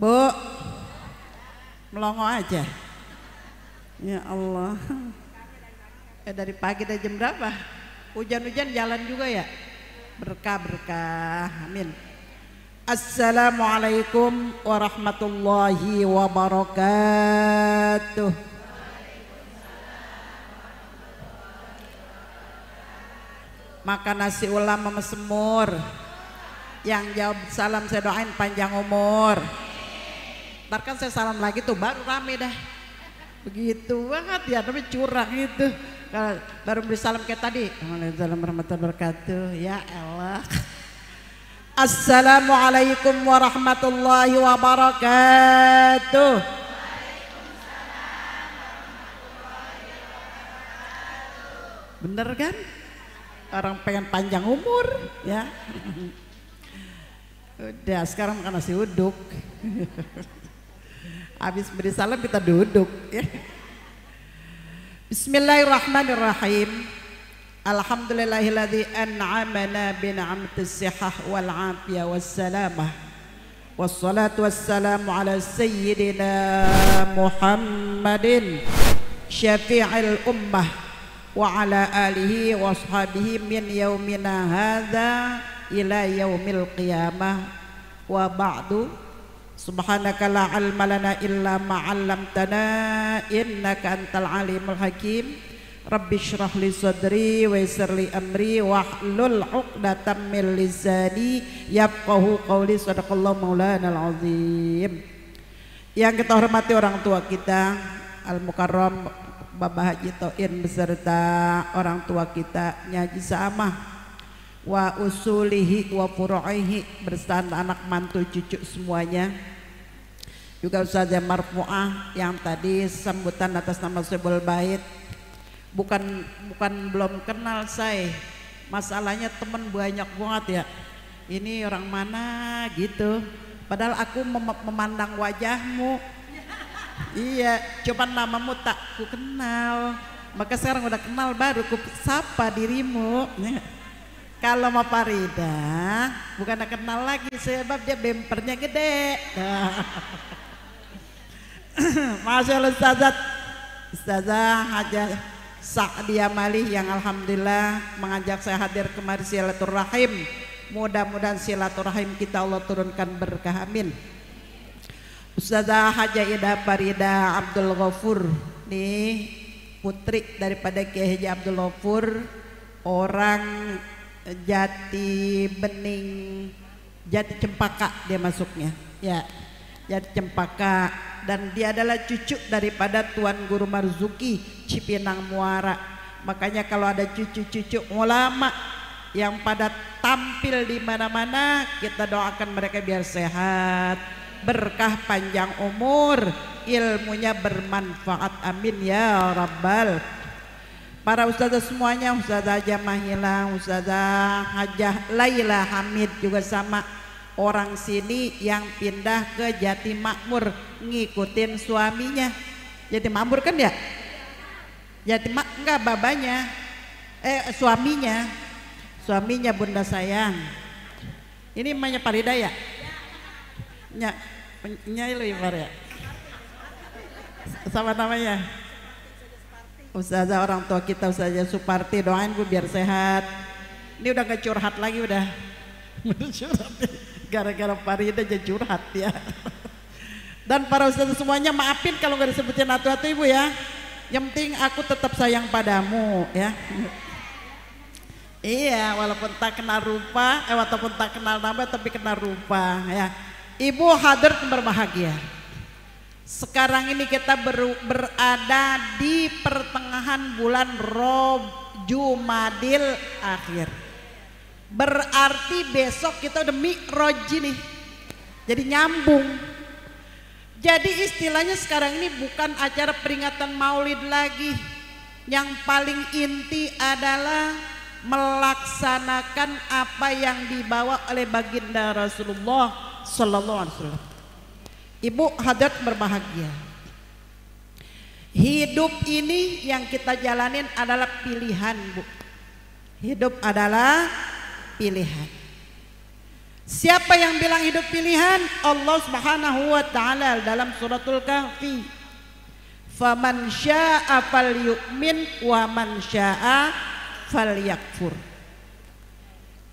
Bu, melongo aja. Ya Allah. Dari pagi dari jam berapa? Hujan-hujan jalan juga ya? Berkah-berkah. Amin. Assalamualaikum warahmatullahi wabarakatuh. Makan nasi ulam sama semur. Yang jawab salam saya doain panjang umur. Ntar kan saya salam lagi tuh baru rame dah. Begitu banget ya, tapi curang itu. Baru beri salam kayak tadi. Waalaikumsalam warahmatullahi wabarakatuh. Ya Allah. Assalamualaikum warahmatullahi wabarakatuh. Bener kan? Orang pengen panjang umur ya. Udah sekarang makan nasi uduk. Habis beri salam kita duduk ya. Bismillahirrahmanirrahim. Alhamdulillahilladzi an'amana bi ni'matis sihah wal afiyah was salamah. Wassalatu wassalamu ala sayyidina Muhammadin syafi'il ummah wa ala alihi wa ashabihi min yaumina hadza ila yaumil qiyamah wa ba'du. Subhanaka la ilma lana illa ma 'allamtana innaka antal alimul hakim. Rabbi shrah li sadri wa yassir li amri wahlul 'uqdatam min lisani yafqahu qawli. Sadaqallahu maulana al-azim. Yang kita hormati orang tua kita Al Mukarram Bapak Haji Toin beserta orang tua kita Nyaji Saamah wa usulihi wa furu'ihi bersama anak mantu cucu semuanya, juga Ustazah Marfu'ah yang tadi sambutan atas nama Sebul Bait. Bukan belum kenal saya, masalahnya teman banyak banget ya, ini orang mana gitu, padahal aku memandang wajahmu. Iya, coba namamu tak ku kenal, maka sekarang udah kenal baru ku sapa dirimu. Kalau mau Farida bukan kenal lagi sebab dia bempernya gede. Masya Allah Ustazah Hajah Sa'diyah Malih yang alhamdulillah mengajak saya hadir kemari silaturahim. Mudah-mudahan silaturahim kita Allah turunkan berkah, amin. Ustazah Hajah Ida Farida Abdul Ghafur nih, putri daripada Kiai Haji Abdul Ghafur, orang Jati Bening, Jati Cempaka dia masuknya ya, Jati Cempaka, dan dia adalah cucu daripada Tuan Guru Marzuki Cipinang Muara. Makanya kalau ada cucu-cucu ulama yang pada tampil di mana-mana, kita doakan mereka biar sehat, berkah panjang umur, ilmunya bermanfaat, amin ya rabbal. Para ustazah semuanya, Ustazah Jamahila, Ustazah Hajah Laila Hamid juga sama orang sini yang pindah ke Jati Makmur ngikutin suaminya. Jati Makmur kan ya? Enggak, babanya, suaminya Bunda Sayang. Ini namanya Farida ya? Nyai lu ya? Sama namanya? Ustazah orang tua kita Ustazah Suparti, doain gue biar sehat. Ini udah gak curhat lagi udah. Gara-gara Farida aja curhat ya. Dan para ustazah semuanya maafin kalau gak disebutin atu-atu ibu ya. Yang penting aku tetap sayang padamu ya. Iya, walaupun tak kenal rupa, walaupun tak kenal nama tapi kenal rupa ya. Ibu hadir berbahagia. Sekarang ini kita berada di pertengahan bulan Jumadil Akhir. Berarti besok kita udah Mi'raj nih. Jadi nyambung. Jadi istilahnya sekarang ini bukan acara peringatan Maulid lagi. Yang paling inti adalah melaksanakan apa yang dibawa oleh baginda Rasulullah Sallallahu Alaihi Wasallam. Ibu hadirat berbahagia. Hidup ini yang kita jalanin adalah pilihan, Bu. Hidup adalah pilihan. Siapa yang bilang hidup pilihan? Allah Subhanahu wa taala dalam suratul Kahfi. Faman syaa'a falyu'min wa man syaa'a falyakfur.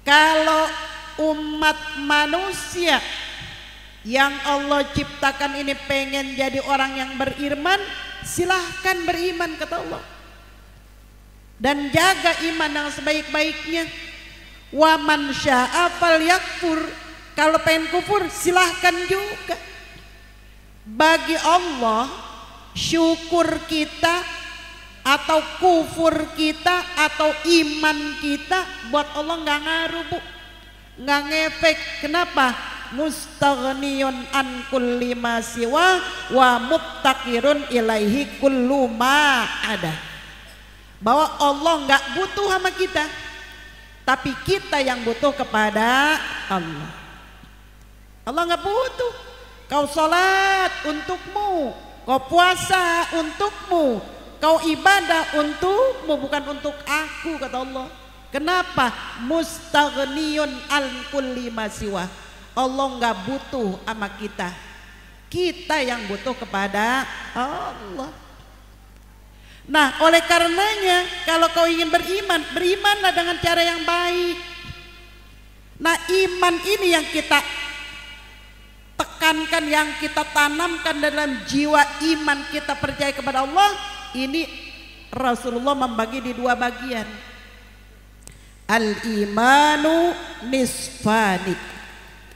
Kalau umat manusia yang Allah ciptakan ini pengen jadi orang yang beriman, silahkan beriman kata Allah. Dan jaga iman yang sebaik-baiknya. Wa man syaa'a falyakfur. Kalau pengen kufur silahkan juga. Bagi Allah syukur kita atau kufur kita atau iman kita buat Allah nggak ngaruh bu, nggak ngefek. Kenapa? Mustaghniyun an kulli ma siwa wa muftaqirun ilaihi kullu ma ada. Bahwa Allah nggak butuh sama kita, tapi kita yang butuh kepada Allah. Allah nggak butuh. Kau sholat untukmu, kau puasa untukmu, kau ibadah untukmu, bukan untuk aku kata Allah. Kenapa? Mustaghniyun an kulli ma siwa. Allah nggak butuh sama kita, kita yang butuh kepada Allah. Nah, oleh karenanya kalau kau ingin beriman, berimanlah dengan cara yang baik. Nah, iman ini yang kita tekankan, yang kita tanamkan dalam jiwa iman kita percaya kepada Allah. Ini Rasulullah membagi di dua bagian. Al-imanu nisfani.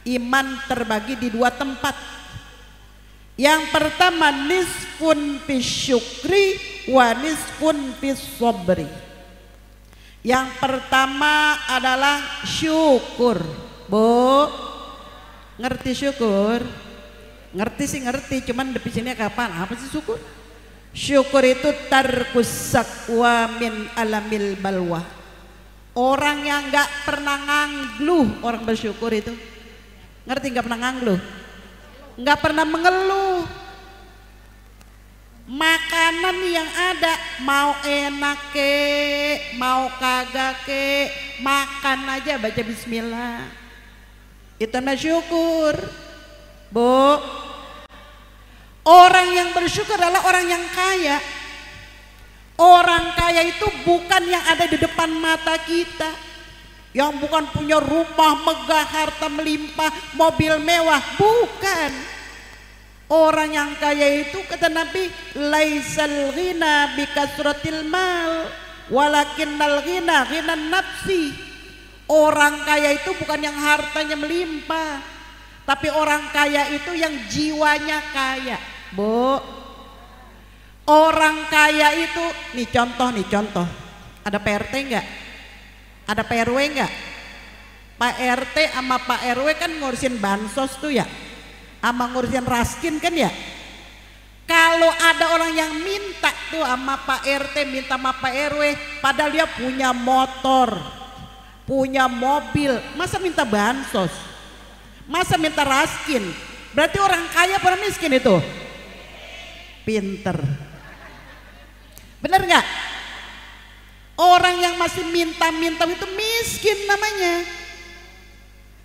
Iman terbagi di dua tempat. Yang pertama nisfun fis syukri wa nisfun fis sabri. Yang pertama adalah syukur. Bu, ngerti syukur? Ngerti sih ngerti, cuman definisinya kapan? Apa sih syukur? Syukur itu tarkus sakwa min alamil balwa. Orang yang nggak pernah ngangluh, orang bersyukur itu. Ngerti nggak pernah ngangluh? Nggak pernah mengeluh. Makanan yang ada mau enak ke, mau kagak ke, makan aja baca bismillah. Itu namanya syukur. Bu, orang yang bersyukur adalah orang yang kaya. Orang kaya itu bukan yang ada di depan mata kita, yang bukan punya rumah megah, harta melimpah, mobil mewah, bukan. Orang yang kaya itu kata Nabi, laisal ghina bikasratil mal walakinnal ghina ghinan nafsi. Orang kaya itu bukan yang hartanya melimpah, tapi orang kaya itu yang jiwanya kaya. Bu, orang kaya itu, nih contoh. Ada PRT enggak? Ada Pak RW enggak? Pak RT sama Pak RW kan ngurusin bansos tuh ya, sama ngurusin raskin kan ya. Kalau ada orang yang minta tuh sama Pak RT, minta sama Pak RW, padahal dia punya motor, punya mobil, masa minta bansos? Masa minta raskin? Berarti orang kaya apa orang miskin itu? Pinter. Bener nggak? Orang yang masih minta-minta itu miskin namanya.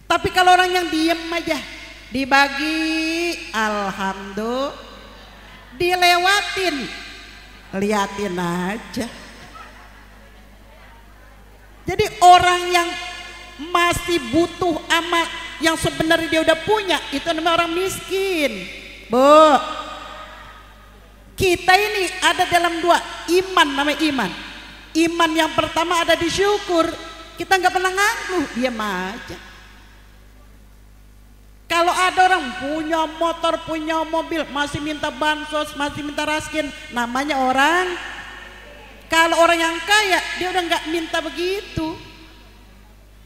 Tapi kalau orang yang diem aja, dibagi, alhamdulillah, dilewatin, liatin aja. Jadi orang yang masih butuh ama yang sebenarnya dia udah punya, itu namanya orang miskin. Bu, kita ini ada dalam dua iman, namanya iman. Iman yang pertama ada di syukur. Kita nggak pernah ngangguh, diam aja. Kalau ada orang punya motor, punya mobil, masih minta bansos, masih minta raskin, namanya orang. Kalau orang yang kaya, dia udah nggak minta begitu.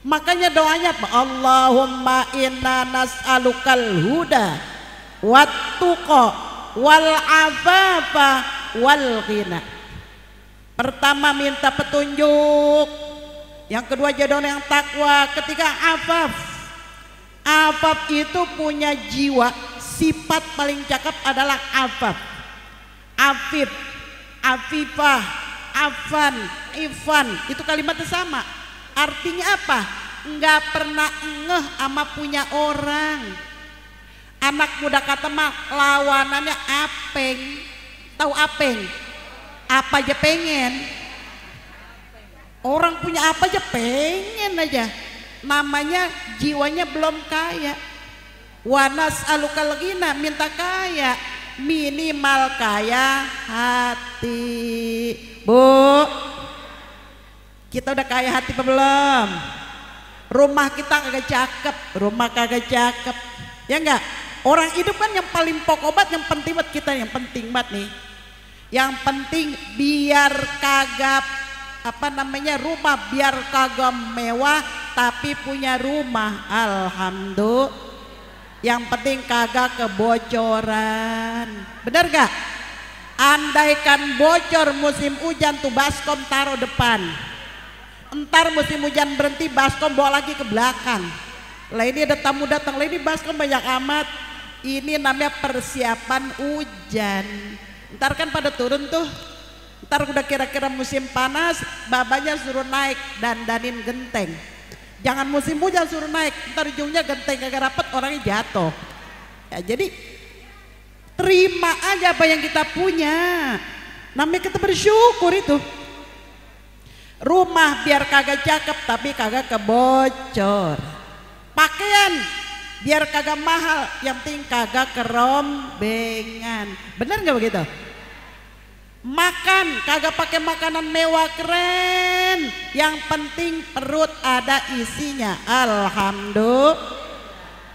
Makanya doanya apa? Allahumma inna nas'alukal huda wat tuqa wal afafa wal ghina. Pertama minta petunjuk, yang kedua jadi orang yang takwa, ketiga afaf. Afaf itu punya jiwa, sifat paling cakep adalah afaf. Afif, afifah, afan, ifan, itu kalimatnya sama. Artinya apa? nggak pernah ngeh sama punya orang. Anak muda kata mah lawanannya apeng. Tahu apeng? Apa aja pengen. Orang punya apa aja pengen aja. Namanya jiwanya belum kaya. Wanas alukal ghina, minta kaya, minimal kaya hati. Bu, kita udah kaya hati apa belum? Rumah kita kagak cakep, rumah kagak cakep, ya enggak? Orang hidup kan yang paling pokok banget, yang penting buat kita, yang penting banget nih. Yang penting biar kagak rumah biar kagak mewah tapi punya rumah, alhamdulillah. Yang penting kagak kebocoran, bener gak? Andaikan bocor musim hujan tuh baskom taruh depan, entar musim hujan berhenti baskom bawa lagi ke belakang. Lah ini ada tamu datang, lah ini baskom banyak amat. Ini namanya persiapan hujan. Ntar kan pada turun tuh, ntar udah kira-kira musim panas, babanya suruh naik dandanin genteng. Jangan musim hujan suruh naik, ntar ujungnya genteng kagak rapet, orangnya jatuh. Ya, jadi terima aja apa yang kita punya. Namanya kita bersyukur itu. Rumah biar kagak cakep tapi kagak kebocor. Pakaian biar kagak mahal, yang penting kagak kerombengan. Bener nggak begitu? Makan kagak pakai makanan mewah keren, yang penting perut ada isinya, alhamdulillah.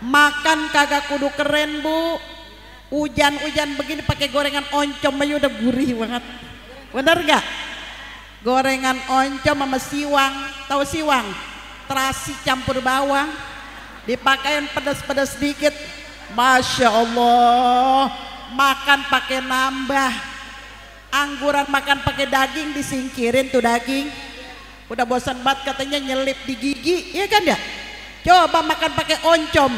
Makan kagak kudu keren bu, hujan-hujan begini pakai gorengan oncom aja udah gurih banget, bener gak? Gorengan oncom sama siwang, tahu siwang? Terasi campur bawang, dipakein pedas-pedas sedikit, masya Allah. Makan pakai nambah. Angguran makan pakai daging disingkirin tuh daging. Udah bosan banget katanya nyelip di gigi, iya kan ya? Coba makan pakai oncom.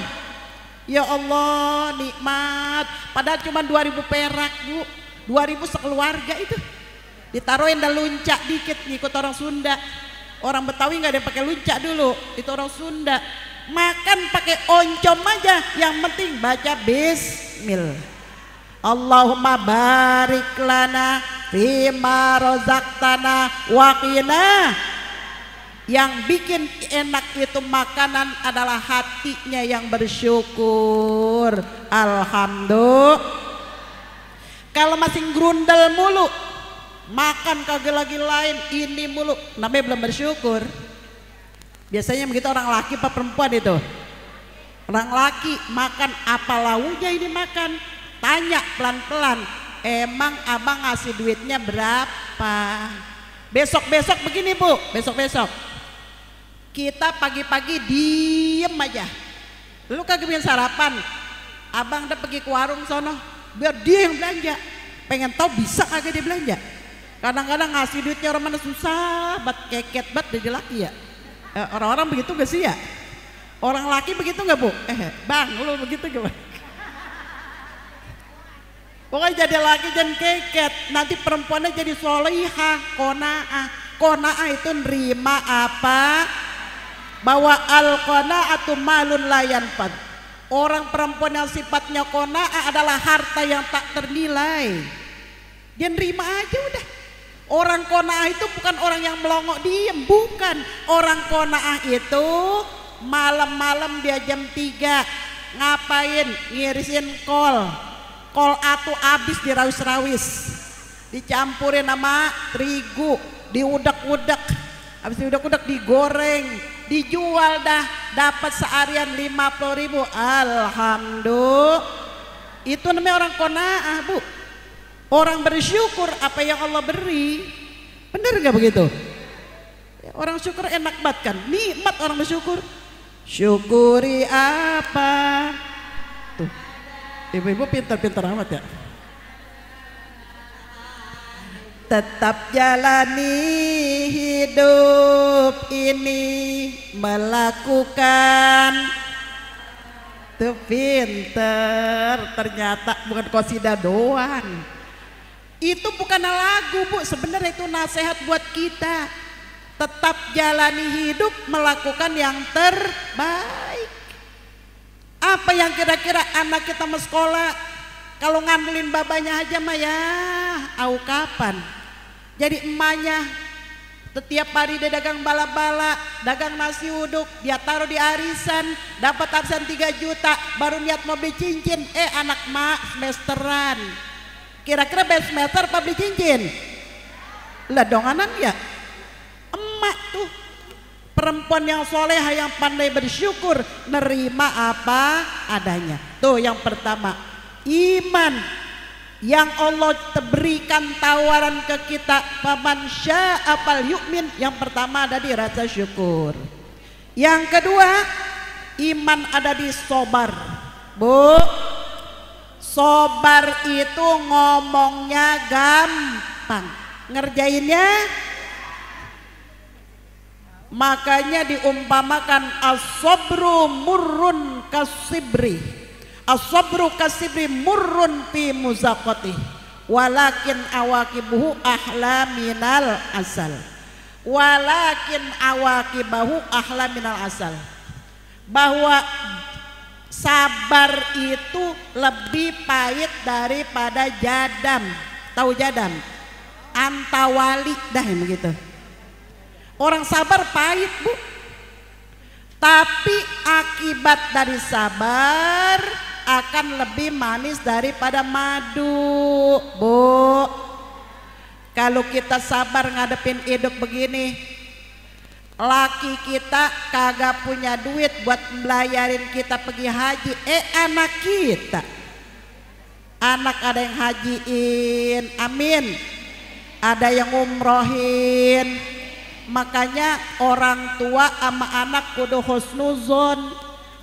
Ya Allah nikmat. Padahal cuma 2.000 perak bu, 2.000 sekeluarga itu. Ditaruhin dan luncak dikit, ngikut orang Sunda. Orang Betawi nggak ada yang pakai luncak dulu, itu orang Sunda. Makan pakai oncom aja, yang penting baca bismillah. Allahumma barik lana fima rozaqtana waqina. Yang bikin enak itu makanan adalah hatinya yang bersyukur, alhamdulillah. Kalau masih grundel mulu, makan kagak lagi lain ini mulu, namanya belum bersyukur. Biasanya begitu orang laki apa perempuan itu. Orang laki makan apa launya ini makan. Tanya pelan-pelan, emang abang ngasih duitnya berapa? Besok-besok begini bu, besok-besok kita pagi-pagi diem aja. Lu kagak bikin sarapan, abang udah pergi ke warung sono, biar dia yang belanja. Pengen tahu bisa kagak dia belanja. Kadang-kadang ngasih duitnya orang mana susah, keket bat jadi laki ya. Orang-orang begitu gak sih ya? Orang laki begitu gak bu? Bang lu begitu gak bang? Pokoknya jadi laki jangan keket, nanti perempuannya jadi solihah, kona'ah. Kona'ah itu nerima apa? Bahwa al-kona'atu malun layanfad. Orang perempuan yang sifatnya kona'ah adalah harta yang tak ternilai. Dia nerima aja udah. Orang kona'ah itu bukan orang yang melongok diem, bukan. Orang kona'ah itu malam-malam dia jam 3 ngapain? Ngirisin kol. Kol atu abis dirawis-rawis, dicampurin sama terigu, diudak-udak, habis diudak-udak digoreng, dijual dah, dapat seharian 50.000, alhamdulillah. Itu namanya orang qanaah bu, orang bersyukur apa yang Allah beri. Bener nggak begitu? Orang syukur enak banget kan, nikmat orang bersyukur. Syukuri apa? Tuh. Ibu-ibu pintar-pintar amat ya. Tetap jalani hidup ini, melakukan. Tuh pinter, ternyata bukan qasidah doang. Itu bukan lagu bu, sebenarnya itu nasihat buat kita. tetap jalani hidup, melakukan yang terbaik. Apa yang kira-kira anak kita mau sekolah, kalau ngandelin babanya aja mah ya au kapan. Jadi emaknya setiap hari dia dagang bala-bala, dagang nasi uduk, dia taruh di arisan, dapat arisan 3 juta, baru niat mau beli cincin. Anak mak semesteran, kira-kira best semester apa beli cincin? Lah donganan ya. Emak tuh perempuan yang soleha, yang pandai bersyukur, nerima apa adanya. Tuh yang pertama, iman yang Allah berikan tawaran ke kita, faman syaa fal yu'min. Yang pertama ada di rasa syukur. Yang kedua, iman ada di sobar. Bu, sobar itu ngomongnya gampang, ngerjainnya. Makanya diumpamakan as-sabru murrun kasibri, as-sabru kasibri murrun fi muzaqati, walakin awakibuhu ahla minal asal, walakin awakibahu ahla minal asal. Bahwa sabar itu lebih pahit daripada jadam. Tahu jadam? Antawali dah yang begitu. Orang sabar pahit, Bu. Tapi akibat dari sabar akan lebih manis daripada madu, Bu. Kalau kita sabar ngadepin hidup begini, laki kita kagak punya duit buat melayarin kita pergi haji. Anak kita, anak ada yang hajiin, amin. Ada yang umrohin. Makanya orang tua sama anak kudu husnuzon,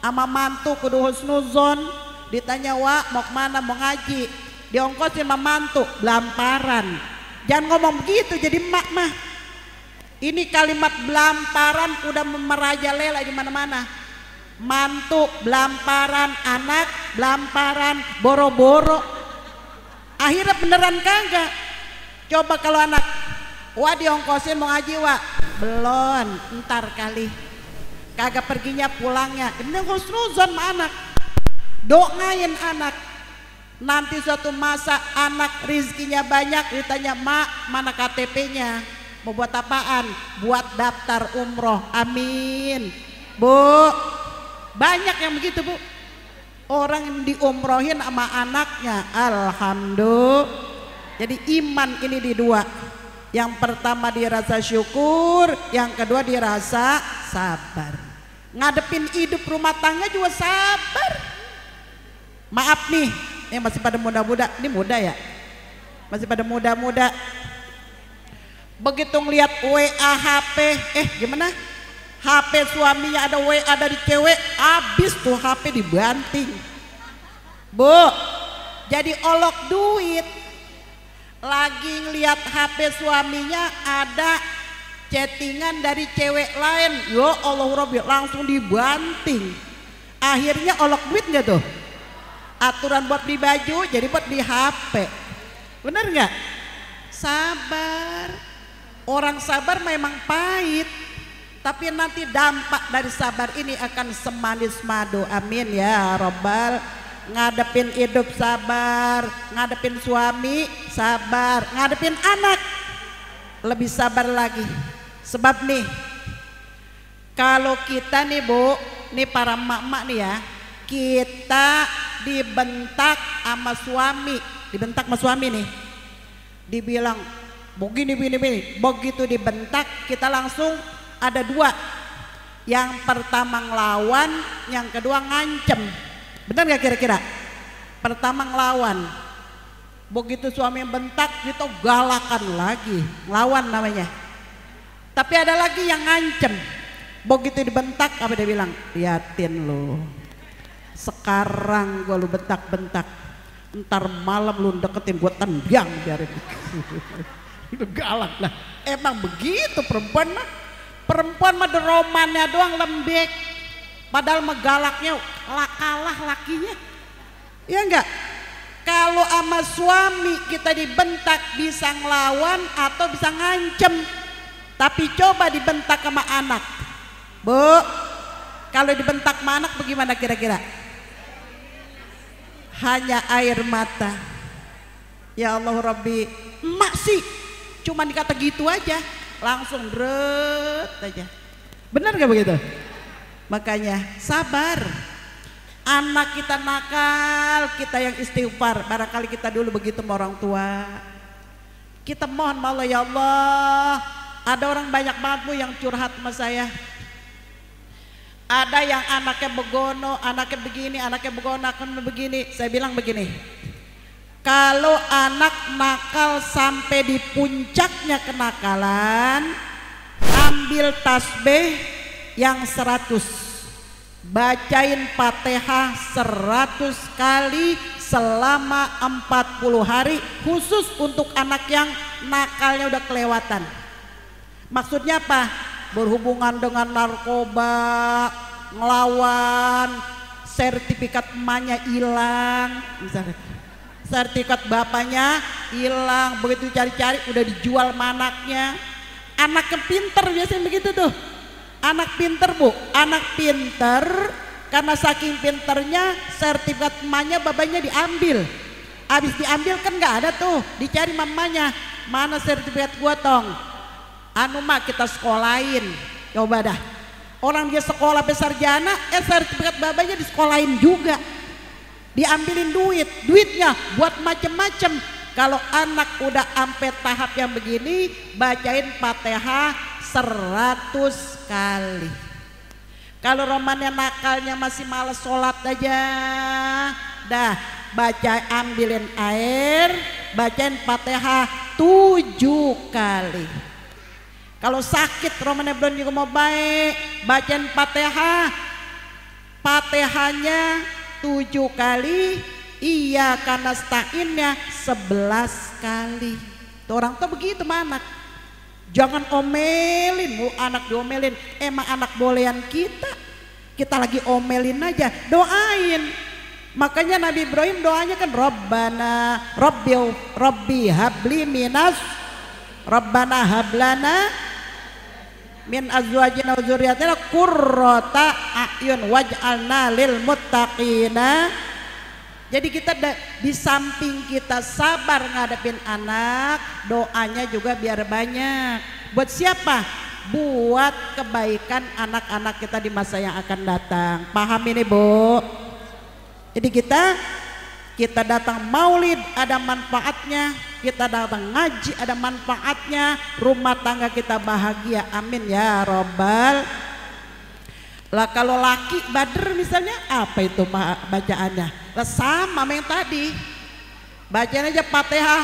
sama mantu kudu husnuzon. Ditanya, Wak mau kemana? Mau ngaji. Diongkosin sama mantu, belamparan. Jangan ngomong begitu jadi emak mah. Ini kalimat belamparan udah merajalela di mana-mana. Mantu belamparan, anak belamparan, boro-boro. Akhirnya beneran kagak. Coba kalau anak, Wah diongkosin mau ngaji, Wak, belum, ntar kali. Kagak perginya pulangnya. Ini husnuzon sama anak, doain anak. Nanti suatu masa anak rizkinya banyak, ditanya, Mak mana KTP-nya? Mau buat apaan? Buat daftar umroh, amin. Bu, banyak yang begitu, Bu. Orang yang diumrohin sama anaknya, alhamdulillah. Jadi iman ini di dua. Yang pertama dirasa syukur, yang kedua dirasa sabar. Ngadepin hidup rumah tangga juga sabar. Maaf nih, yang masih pada muda-muda, ini muda ya, masih pada muda-muda. Begitu ngeliat WA HP, gimana? HP suaminya ada WA dari cewek, habis tuh HP dibanting. Bu, jadi olok duit. Lagi ngeliat HP suaminya ada chattingan dari cewek lain, ya Allah Rabbi, langsung dibanting. Akhirnya olok duit nggak tuh? Aturan buat beli baju jadi buat beli HP. Bener nggak? Sabar. Orang sabar memang pahit, tapi nanti dampak dari sabar ini akan semanis madu. Amin ya Rabbal. Ngadepin hidup sabar, ngadepin suami sabar, ngadepin anak lebih sabar lagi. Sebab nih, kalau kita nih Bu, nih para emak-emak nih ya, kita dibentak sama suami, dibentak sama suami nih, dibilang begini, begitu dibentak kita langsung ada dua. Yang pertama ngelawan, yang kedua ngancem. Benar gak kira-kira? Pertama ngelawan, begitu suami yang bentak gitu galakan lagi, ngelawan namanya. Tapi ada lagi yang ngancem, begitu dibentak apa dia bilang? Liatin lo, sekarang gua lu bentak-bentak, ntar malam lu deketin gua tendang biarin. Itu galak lah. Emang begitu perempuan mah. Perempuan mah romannya doang lembek, padahal megalaknya kalah lakinya. Ya enggak? Kalau sama suami kita dibentak bisa ngelawan atau bisa ngancem. Tapi coba dibentak sama anak, Bu, kalau dibentak sama anak bagaimana kira-kira? Hanya air mata. Ya Allah Rabbi, emak sih cuma dikata gitu aja langsung dret aja. Benar gak begitu? Makanya sabar. Anak kita nakal, kita yang istighfar. Barangkali kita dulu begitu sama orang tua. Kita mohon Allah, ya Allah. Ada orang banyak banget Bu yang curhat sama saya. Ada yang anaknya begono, anaknya begini, anaknya begono, anaknya begini. Saya bilang begini, kalau anak nakal sampai di puncaknya kenakalan, ambil tasbih yang 100, bacain Fatihah 100 kali selama 40 hari, khusus untuk anak yang nakalnya udah kelewatan. Maksudnya apa? Berhubungan dengan narkoba, ngelawan, sertifikat emaknya hilang, misalnya sertifikat bapaknya hilang, begitu cari-cari udah dijual sama anaknya. Anaknya pinter biasanya begitu tuh. Anak pinter Bu, anak pinter karena saking pinternya sertifikat emaknya bapaknya diambil. Habis diambil kan nggak ada tuh, dicari mamanya, mana sertifikat gua tong? Anu mak kita sekolahin, coba dah. Orang dia sekolah sarjana, sertifikat babanya disekolahin juga. Diambilin duitnya buat macem-macem. Kalau anak udah sampai tahap yang begini, bacain Fatihah 100 kali. Kalau romannya nakalnya masih malas sholat aja, dah ambilin air, bacain Fatihah 7 kali. Kalau sakit romannya belum juga mau baik, bacain Fatihahnya 7 kali, iya karena sta'innya 11 kali. Tuh orang tuh begitu sama anak. Jangan omelin, Bu, anak diomelin. Emang anak bolehan kita lagi omelin aja, doain. Makanya Nabi Ibrahim doanya kan Rabbana Rabbi habli minas Rabbana hablana min azwajina wa dzurriyyatina qurrata a'yun waj'alna lil muttaqina. Jadi kita di samping kita sabar ngadepin anak, doanya juga biar banyak. Buat siapa? Buat kebaikan anak-anak kita di masa yang akan datang. Paham ini Bu? Jadi kita datang maulid ada manfaatnya, kita datang ngaji ada manfaatnya, rumah tangga kita bahagia, amin ya robbal. Lah kalau laki badr misalnya, apa itu bacaannya? Lah sama yang tadi, bacain aja Fatihah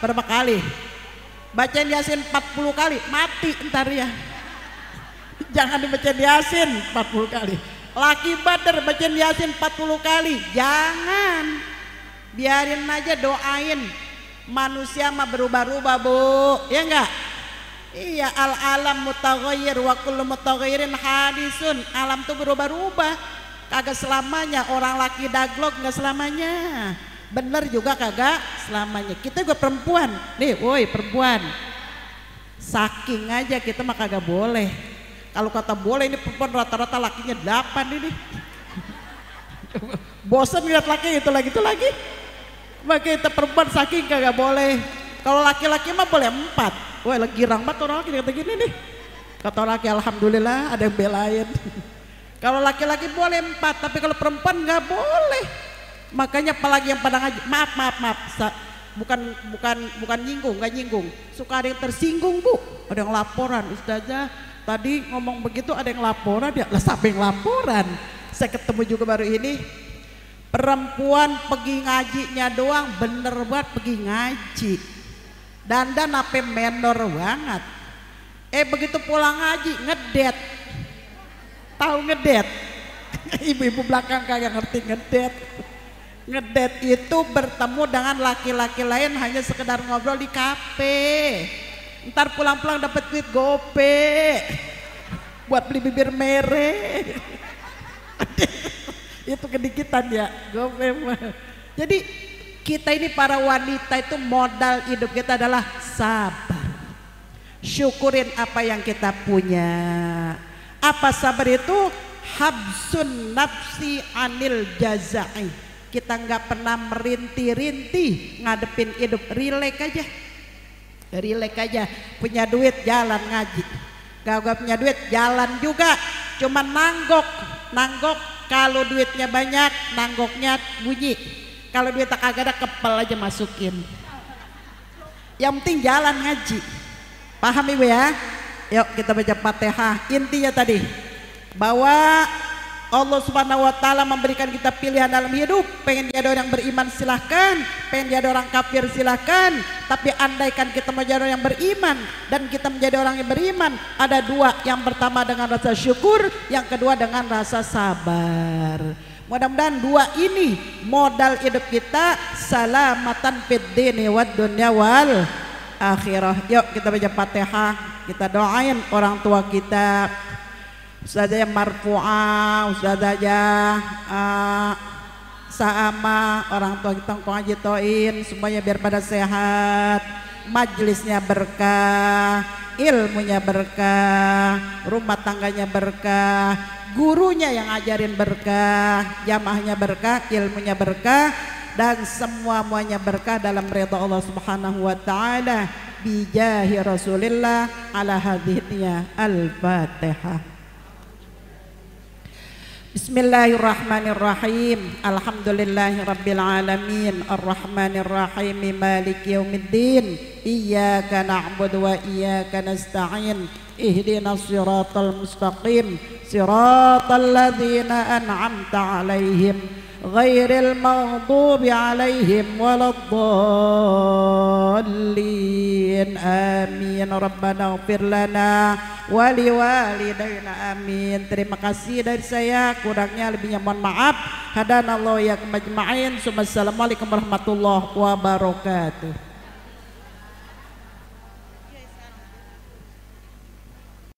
berapa kali, bacain Yasin 40 kali, mati ntar ya. Jangan dibacain Yasin 40 kali. Laki badr bacain Yasin 40 kali, jangan. Biarin aja, doain. Manusia mah berubah-ubah Bu, ya enggak? Iya, al-alam mutaghayyir wa kullu mutaghayyirin hadisun. Alam tuh berubah-ubah, kagak selamanya. Orang laki daglok nggak selamanya, bener juga kagak selamanya. Kita juga perempuan nih, woi perempuan, saking aja kita mah kagak boleh. Kalau kata boleh, ini perempuan rata-rata lakinya 8 ini. Bosan lihat laki itu lagi. Maka kita perempuan saking kagak boleh. Kalau laki-laki mah boleh 4. Wah lagi girang banget orang laki kata gini nih. Kata laki alhamdulillah ada yang belain. Kalau laki-laki boleh 4, tapi kalau perempuan nggak boleh. Makanya apalagi yang pada ngaji, maaf. Bukan nyinggung, nggak nyinggung. Suka ada yang tersinggung Bu. Ada yang laporan, ustazah tadi ngomong begitu, ada yang laporan ya. Lah siapa yang laporan? Saya ketemu juga baru ini. Perempuan pergi ngajinya doang, bener banget pergi ngaji. Dandan apa menor banget. Begitu pulang ngaji ngedet. Tahu ngedet? Ibu-ibu belakang kagak ngerti ngedet. Ngedet itu bertemu dengan laki-laki lain hanya sekedar ngobrol di kafe. Ntar pulang-pulang dapat duit gope buat beli bibir mere. Itu kedikitan ya gope. Jadi kita ini para wanita itu modal hidup kita adalah sabar. syukurin apa yang kita punya. Apa sabar itu? Habsun nafsi anil jazai. Kita nggak pernah merintih-rintih ngadepin hidup, rileks aja, rileks aja. Punya duit jalan ngaji, gak punya duit jalan juga, cuma nanggok. Kalau duitnya banyak nanggoknya bunyi, kalau duit tak agak ada kepel aja masukin. Yang penting jalan ngaji. Paham ibu ya? Yuk kita baca Fatihah. Intinya tadi bahwa Allah Subhanahu wa taala memberikan kita pilihan dalam hidup. Pengen jadi orang beriman silahkan, pengen jadi orang kafir silahkan. Tapi andaikan kita menjadi orang yang beriman dan kita menjadi orang yang beriman, ada dua. Yang pertama dengan rasa syukur, yang kedua dengan rasa sabar. Mudah-mudahan dua ini modal hidup kita, salamatan fid dini wad dunya wal akhirah. Yuk kita baca Fatihah, kita doain orang tua kita, ustazah yang marfu'ah, ustazah Sa'ama, orang tua kita Kong Haji Toin, semuanya biar pada sehat, majelisnya berkah, ilmunya berkah, rumah tangganya berkah, gurunya yang ajarin berkah, jamaahnya berkah, ilmunya berkah, dan semuanya berkah dalam ridha Allah Subhanahu wa taala. Bijahi Rasulillah ala hadhihi al-Fatihah. Bismillahirrahmanirrahim. Alhamdulillahirabbil alamin, arrahmanirrahim, maliki yaumiddin. Iyyaka na'budu wa iyyaka nasta'in. Ihdinas siratal mustaqim, siratal ladzina an'amta 'alaihim ghairil maghdubi 'alaihim waladdallin. Amin. Rabbana ighfir lana wa liwalidayna. Amin. Terima kasih dari saya, kurangnya lebihnya mohon maaf. Hadanallahu ya majma'in. Assalamualaikum warahmatullahi wabarakatuh.